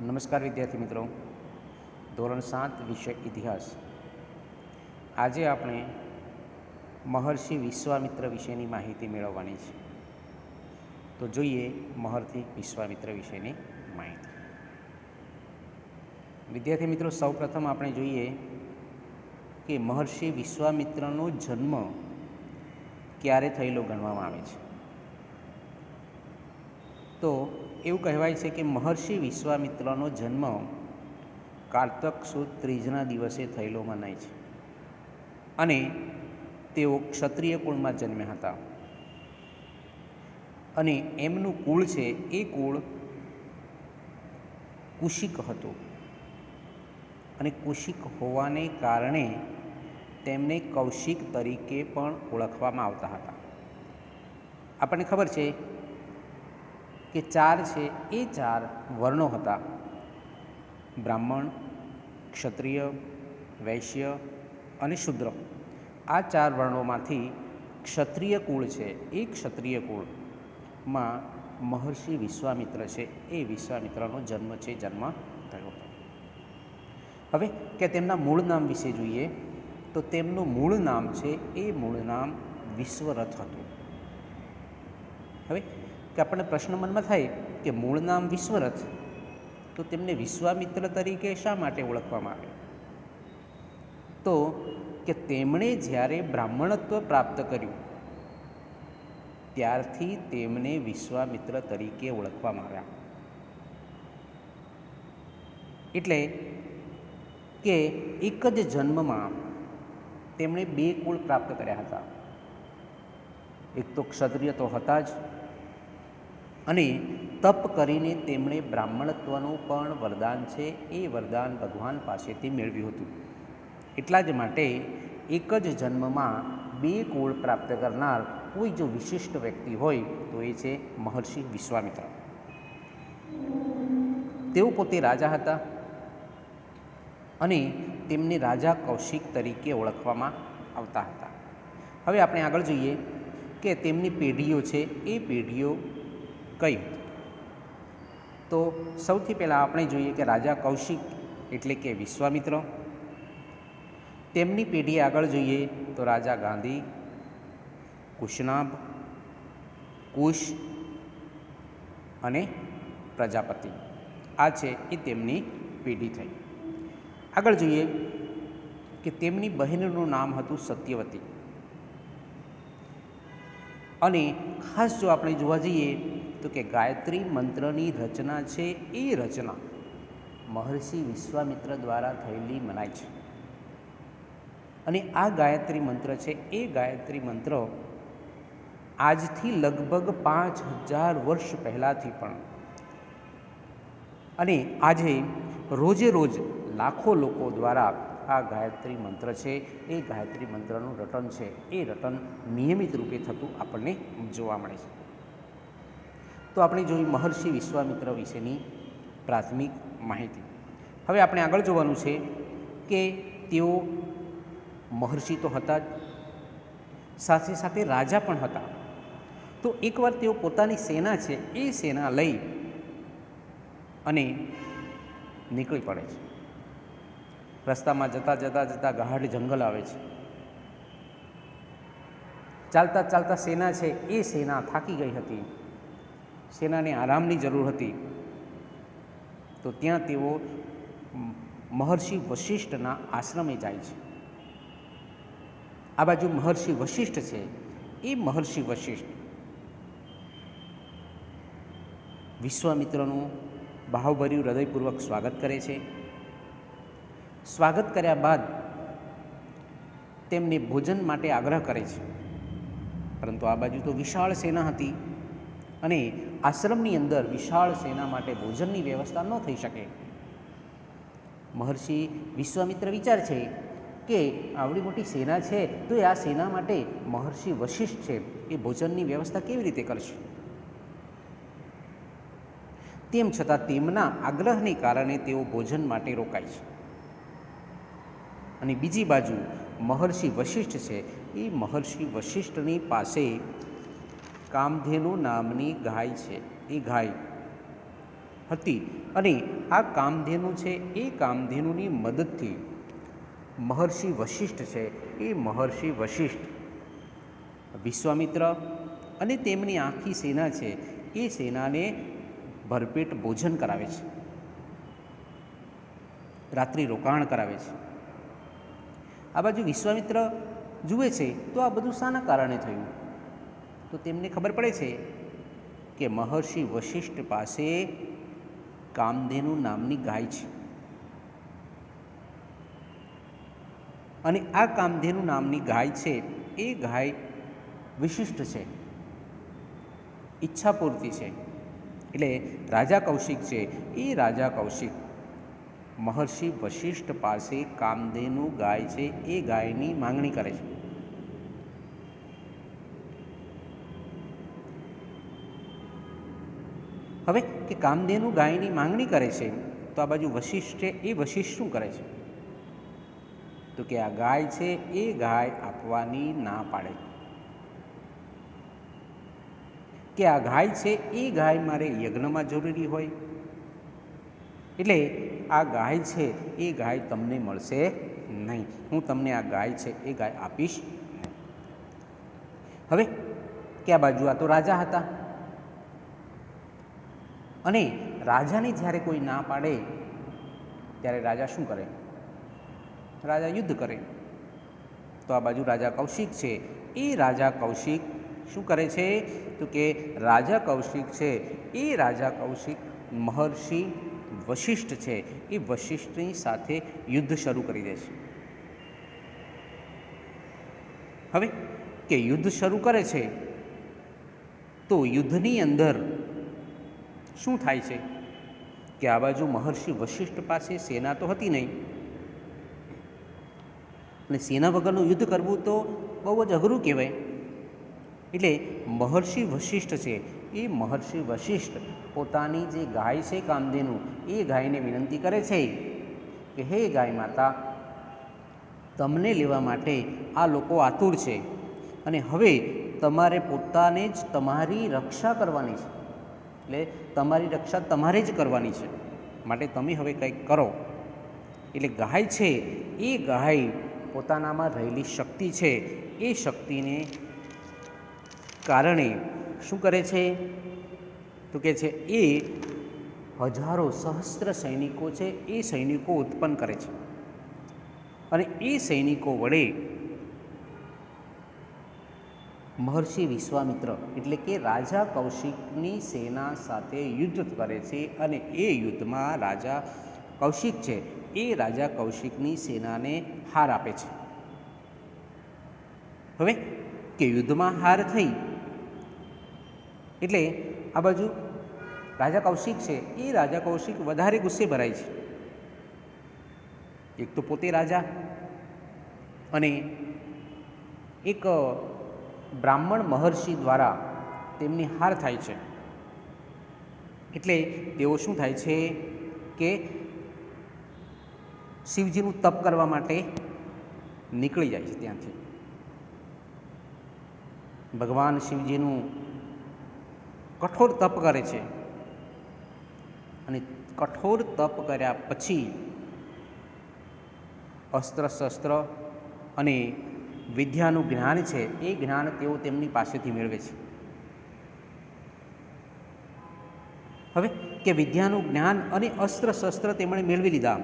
નમસ્કાર વિદ્યાર્થી મિત્રો, ધોરણ 7 વિષય ઇતિહાસ. આજે આપણે મહર્ષિ વિશ્વામિત્ર વિશેની માહિતી મેળવવાની છે. તો જોઈએ મહર્ષિ વિશ્વામિત્ર વિશેની માહિતી. વિદ્યાર્થી મિત્રો, સૌપ્રથમ આપણે જોઈએ કે મહર્ષિ વિશ્વામિત્રનો જન્મ ક્યારે થયેલો ગણવામાં આવે છે. તો એવું કહેવાય છે કે મહર્ષિ વિશ્વામિત્રનો જન્મ કારતક સુદ ત્રીજના દિવસે થયેલો મનાય છે અને તેઓ ક્ષત્રિય કુળમાં જન્મ્યા હતા અને એમનું કુળ છે એ કુળ કુશિક હતું અને કુશિક હોવાને કારણે તેમને કૌશિક તરીકે પણ ઓળખવામાં આવતા હતા. આપણને ખબર છે કે ચાર છે એ ચાર વર્ણો હતા: બ્રાહ્મણ, ક્ષત્રિય, વૈશ્ય અને શૂદ્ર. આ ચાર વર્ણોમાંથી ક્ષત્રિય કુળ છે એ ક્ષત્રિય કુળમાં મહર્ષિ વિશ્વામિત્ર છે એ વિશ્વામિત્રનો જન્મ થયો હતો. હવે કે તેમના મૂળ નામ વિશે જોઈએ તો તેમનું મૂળ નામ છે એ મૂળ નામ વિશ્વરથ હતું. હવે કે આપણને પ્રશ્ન મનમાં થાય કે મૂળ નામ વિશ્વરથ, તો તેમને વિશ્વામિત્ર તરીકે શા માટે ઓળખવામાં આવે? તો કે તેમણે જ્યારે બ્રાહ્મણત્વ પ્રાપ્ત કર્યું ત્યારથી તેમને વિશ્વામિત્ર તરીકે ઓળખવામાં આવ્યા. એટલે કે એક જ જન્મમાં તેમણે બે કુળ પ્રાપ્ત કર્યા હતા. એક તો ક્ષત્રિય તો હતા જ, અને તપ કરીને તેમણે બ્રાહ્મણત્વનું પણ વરદાન છે એ વરદાન ભગવાન પાસેથી મેળવ્યું હતું. એટલા જ માટે એક જ જન્મમાં બે કુળ પ્રાપ્ત કરનાર કોઈ જો વિશિષ્ટ વ્યક્તિ હોય તો એ છે મહર્ષિ વિશ્વામિત્ર. તેઓ પોતે રાજા હતા અને તેમને રાજા કૌશિક તરીકે ઓળખવામાં આવતા હતા. હવે આપણે આગળ જોઈએ કે તેમની પેઢીઓ છે એ પેઢીઓ કઈ હતી. તો સૌથી પહેલાં આપણે જોઈએ કે રાજા કૌશિક એટલે કે વિશ્વામિત્ર. તેમની પેઢી આગળ જોઈએ તો રાજા ગાંધી, કુશનાભ, કુશ અને પ્રજાપતિ. આ છે એ તેમની પેઢી થઈ. આગળ જોઈએ કે તેમની બહેનનું નામ હતું સત્યવતી. અને ખાસ જો આપણે જોવા જઈએ તો કે ગાયત્રી મંત્રની રચના છે એ રચના મહર્ષિ વિશ્વામિત્ર દ્વારા થયેલી મનાય છે. અને આ ગાયત્રી મંત્ર છે એ ગાયત્રી મંત્ર આજથી લગભગ 5000 વર્ષ પહેલાંથી પણ અને આજે રોજે રોજ લાખો લોકો દ્વારા આ ગાયત્રી મંત્ર છે એ ગાયત્રી મંત્રનું રટન છે એ રટન નિયમિત રૂપે થતું આપણને જોવા મળે છે. તો આપણે જોઈ મહર્ષિ વિશ્વામિત્ર વિશેની પ્રાથમિક માહિતી. હવે આપણે આગળ જોવાનું છે કે તેઓ મહર્ષિ તો હતા જ, સાથે સાથે રાજા પણ હતા. તો એકવાર તેઓ પોતાની સેના છે એ સેના લઈ અને નીકળી પડે છે. રસ્તામાં જતાં ગાઢ જંગલ આવે છે. ચાલતા ચાલતા સેના છે એ સેના થાકી ગઈ હતી. સેનાને આરામની જરૂર હતી. તો ત્યાં તેઓ મહર્ષિ વશિષ્ઠના આશ્રમે જાય છે. આ બાજુ મહર્ષિ વશિષ્ઠ છે એ મહર્ષિ વશિષ્ઠ વિશ્વામિત્રનું ભાવભર્યું હૃદયપૂર્વક સ્વાગત કરે છે. સ્વાગત કર્યા બાદ તેમને ભોજન માટે આગ્રહ કરે છે. પરંતુ આ બાજુ તો વિશાળ સેના હતી અને આશ્રમની અંદર વિશાળ સેના માટે ભોજનની વ્યવસ્થા ન થઈ શકે. મહર્ષિ વિશ્વામિત્ર વિચાર છે કે આવડી મોટી સેના છે તો આ સેના માટે મહર્ષિ વશિષ્ઠ છે એ ભોજનની વ્યવસ્થા કેવી રીતે કરશે? તેમ છતાં તેમના આગ્રહને કારણે તેઓ ભોજન માટે રોકાય છે. અને બીજી બાજુ મહર્ષિ વશિષ્ઠ છે એ મહર્ષિ વશિષ્ઠની પાસે કામધેનુ નામની ગાય છે એ ગાય હતી અને આ કામધેનુ છે એ કામધેનુની મદદથી મહર્ષિ વશિષ્ઠ છે એ મહર્ષિ વશિષ્ઠ વિશ્વામિત્ર અને તેમની આખી સેના છે એ સેનાને ભરપેટ ભોજન કરાવે છે, રાત્રિ રોકાણ કરાવે છે. આ બાજુ વિશ્વામિત્ર જુએ છે તો આ બધું શાના કારણે થયું? તો તેમને ખબર પડે છે કે મહર્ષિ વશિષ્ઠ પાસે કામધેનુ નામની ગાય છે અને આ કામધેનુ નામની ગાય છે એ ગાય વિશિષ્ટ છે, ઈચ્છાપૂર્તિ છે. એટલે રાજા કૌશિક છે એ રાજા કૌશિક મહર્ષિ વશિષ્ઠ પાસે કામધેનુ ગાય છે એ ગાયની માંગણી કરે છે. હવે કે કામધેનુ ગાયની માંગણી કરે છે તો આ બાજુ વશિષ્ઠ છે એ વશિષ્ઠ શું કરે છે? તો કે આ ગાય છે એ ગાય આપવાની ના પાડે કે આ ગાય છે એ ગાય મારે યજ્ઞમાં જરૂરી હોય, એટલે આ ગાય છે એ ગાય તમને મળશે નહીં, હું તમને આ ગાય છે એ ગાય આપીશ નહીં. હવે કે આ બાજુ આ તો રાજા હતા અને રાજાને જ્યારે કોઈ ના પાડે ત્યારે રાજા શું કરે? રાજા યુદ્ધ કરે. તો આ બાજુ રાજા કૌશિક છે એ રાજા કૌશિક શું કરે છે? તો કે રાજા કૌશિક છે એ રાજા કૌશિક મહર્ષિ વશિષ્ઠ છે એ વશિષ્ઠની સાથે યુદ્ધ શરૂ કરી દે છે. હવે કે યુદ્ધ શરૂ કરે છે તો યુદ્ધની અંદર શું થાય છે કે આ બાજુ મહર્ષિ વશિષ્ઠ પાસે સેના તો હતી નહીં અને સેના વગરનું યુદ્ધ કરવું તો બહુ જ અઘરું કહેવાય. એટલે મહર્ષિ વશિષ્ઠ છે એ મહર્ષિ વશિષ્ઠ પોતાની જે ગાય છે કામધેનુ એ ગાયને વિનંતી કરે છે કે હે ગાય માતા, તમને લેવા માટે આ લોકો આતુર છે અને હવે તમારે પોતાને જ તમારી રક્ષા કરવાની છે, એટલે તમારી રક્ષા તમારે જ કરવાની છે, માટે તમે હવે કંઈક કરો. એટલે ગાય છે એ ગાય પોતાનામાં રહેલી શક્તિ છે એ શક્તિને કારણે શું કરે છે? તો કે છે એ હજારો સહસ્ત્ર સૈનિકો છે એ સૈનિકો ઉત્પન્ન કરે છે અને એ સૈનિકો વડે મહર્ષિ વિશ્વામિત્ર એટલે કે રાજા કૌશિકની સેના સાથે યુદ્ધ કરે છે અને એ યુદ્ધમાં રાજા કૌશિક છે એ રાજા કૌશિકની સેનાને હાર આપે છે. હવે કે યુદ્ધમાં હાર થઈ એટલે આ બાજુ રાજા કૌશિક છે એ રાજા કૌશિક વધારે ગુસ્સે ભરાય છે. એક તો પોતે રાજા અને એક બ્રાહ્મણ મહર્ષિ દ્વારા તેમની હાર થાય છે એટલે તેઓ શું થાય છે કે શિવજીનું તપ કરવા માટે નીકળી જાય છે. ત્યાંથી ભગવાન શિવજીનું કઠોર તપ કરે છે અને કઠોર તપ કર્યા પછી અસ્ત્ર શસ્ત્ર અને વિદ્યાનું જ્ઞાન છે એ જ્ઞાન તેઓ તેમની પાસેથી મેળવે છે. હવે કે વિદ્યાનું જ્ઞાન અને અસ્ત્ર શસ્ત્ર તેમણે મેળવી લીધા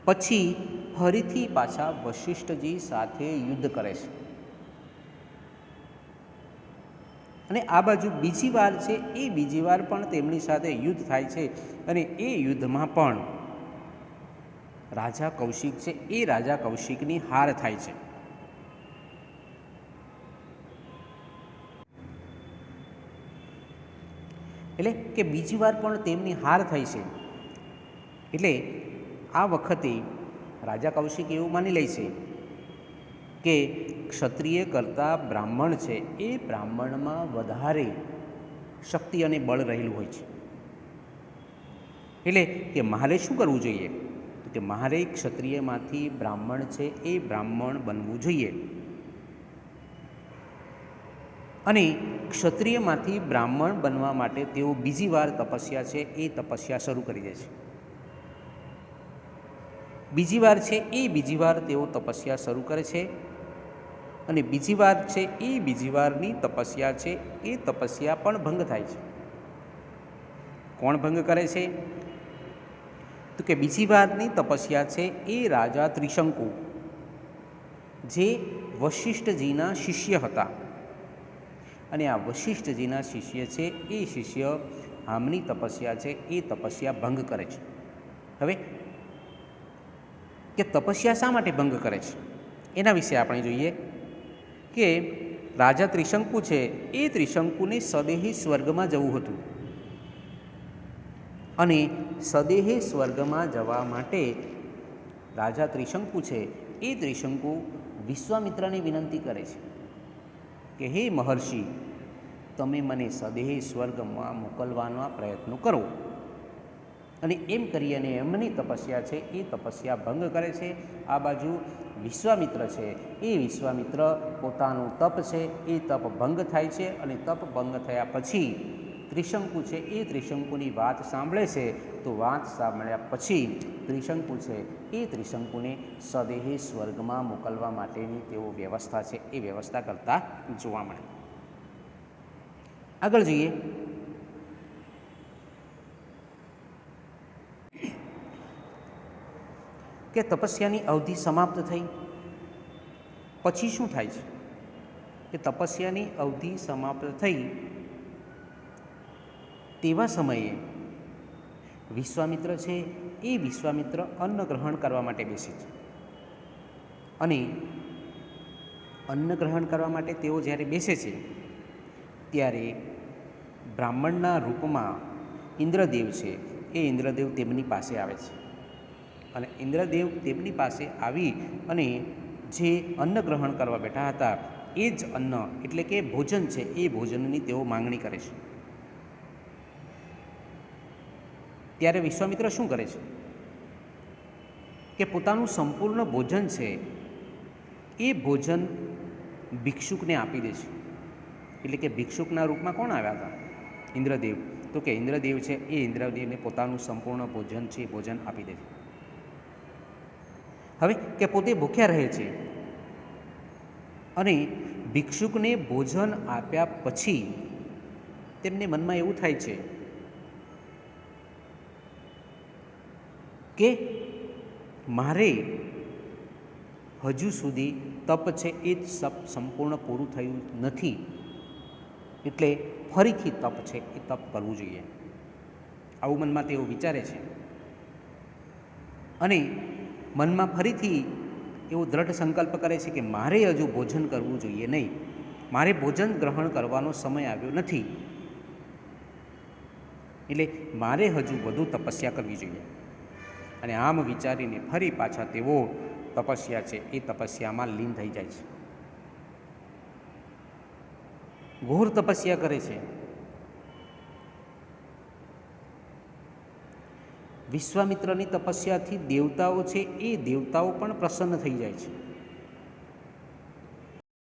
પછી ફરીથી પાછા વશિષ્ઠજી સાથે યુદ્ધ કરે છે અને આ બાજુ બીજી વાર છે એ બીજી વાર પણ તેમની સાથે યુદ્ધ થાય છે અને એ યુદ્ધમાં પણ રાજા કૌશિક છે એ રાજા કૌશિકની હાર થાય છે. એટલે કે બીજી વાર પણ તેમની હાર થઈ છે એટલે આ વખતે રાજા કૌશિક એવું માની લે છે કે ક્ષત્રિય કરતાં બ્રાહ્મણ છે એ બ્રાહ્મણમાં વધારે શક્તિ અને બળ રહેલું હોય છે. એટલે કે મારે શું કરવું જોઈએ? તો કે મારે ક્ષત્રિયમાંથી બ્રાહ્મણ છે એ બ્રાહ્મણ બનવું જોઈએ. અને ક્ષત્રિયમાંથી બ્રાહ્મણ બનવા માટે તેઓ બીજી વાર તપસ્યા છે એ તપસ્યા શરૂ કરી દે છે. બીજી વાર છે એ બીજી વાર તેઓ તપસ્યા શરૂ કરે છે અને બીજી વાર છે એ બીજી વારની તપસ્યા છે એ તપસ્યા પણ ભંગ થાય છે. કોણ ભંગ કરે છે? તો કે બીજી વારની તપસ્યા છે એ રાજા ત્રિશંકુ, જે વશિષ્ઠજીના શિષ્ય હતા. અને આ વશિષ્ઠજીના શિષ્ય છે એ શિષ્ય આમની તપસ્યા છે એ તપસ્યા ભંગ કરે છે. હવે કે તપસ્યા શા માટે ભંગ કરે છે એના વિશે આપણે જોઈએ કે રાજા ત્રિશંકુ છે એ ત્રિશંકુને સદેહે સ્વર્ગમાં જવું હતું અને સદેહે સ્વર્ગમાં જવા માટે રાજા ત્રિશંકુ છે એ ત્રિશંકુ વિશ્વામિત્રને વિનંતી કરે છે કે હે મહર્ષિ, તમે મને સદેહે સ્વર્ગમાં મોકલવાના પ્રયત્નો કરો. અને એમ કરી અને એમની તપસ્યા છે એ તપસ્યા ભંગ કરે છે. આ બાજુ વિશ્વામિત્ર છે એ વિશ્વામિત્ર પોતાનું તપ છે એ તપ ભંગ થાય છે અને તપ ભંગ થયા પછી ત્રિશંકુ છે એ ત્રિશંકુની વાત સાંભળે છે. તો વાત સાંભળ્યા પછી ત્રિશંકુ છે એ ત્રિશંકુને સદેહે સ્વર્ગમાં મોકલવા માટેની તેઓ વ્યવસ્થા છે એ વ્યવસ્થા કરતા જોવા મળે. આગળ જોઈએ કે તપસ્યાની અવધિ સમાપ્ત થઈ પછી શું થાય છે? કે તપસ્યાની અવધિ સમાપ્ત થઈ તેવા સમયે વિશ્વામિત્ર છે એ વિશ્વામિત્ર અન્ન ગ્રહણ કરવા માટે બેસે છે. અને અન્ન ગ્રહણ કરવા માટે તેઓ જ્યારે બેસે છે ત્યારે બ્રાહ્મણના રૂપમાં ઇન્દ્રદેવ છે એ ઇન્દ્રદેવ તેમની પાસે આવે છે. અને ઇન્દ્રદેવ તેમની પાસે આવી અને જે અન્ન ગ્રહણ કરવા બેઠા હતા એ જ અન્ન એટલે કે ભોજન છે એ ભોજનની તેઓ માંગણી કરે છે. ત્યારે વિશ્વામિત્ર શું કરે છે કે પોતાનું સંપૂર્ણ ભોજન છે એ ભોજન ભિક્ષુકને આપી દે છે. એટલે કે ભિક્ષુકના રૂપમાં કોણ આવ્યા હતા? ઇન્દ્રદેવ. તો કે ઇન્દ્રદેવ છે એ ઇન્દ્રદેવને પોતાનું સંપૂર્ણ ભોજન છે એ ભોજન આપી દે છે. હવે કે પોતે ભૂખ્યા રહે છે અને ભિક્ષુકને ભોજન આપ્યા પછી તેમને મનમાં એવું થાય છે કે મારે હજુ સુધી તપ છે એ સંપૂર્ણ પૂરું થયું નથી, એટલે ફરીથી તપ છે એ તપ કરવું જોઈએ. આવું મનમાં તેઓ વિચારે છે અને મનમાં ફરીથી એવો દ્રઢ સંકલ્પ કરે છે કે મારે હજુ ભોજન કરવું જોઈએ નહીં, મારે ભોજન ગ્રહણ કરવાનો સમય આવ્યો નથી, એટલે મારે હજુ વધુ તપસ્યા કરવી જોઈએ. અને આમ વિચારીને ફરી પાછા તેઓ તપસ્યા છે એ તપસ્યામાં લીન થઈ જાય છે. ઘોર તપસ્યા કરે છે. વિશ્વામિત્રની તપસ્યાથી દેવતાઓ છે એ દેવતાઓ પણ પ્રસન્ન થઈ જાય છે.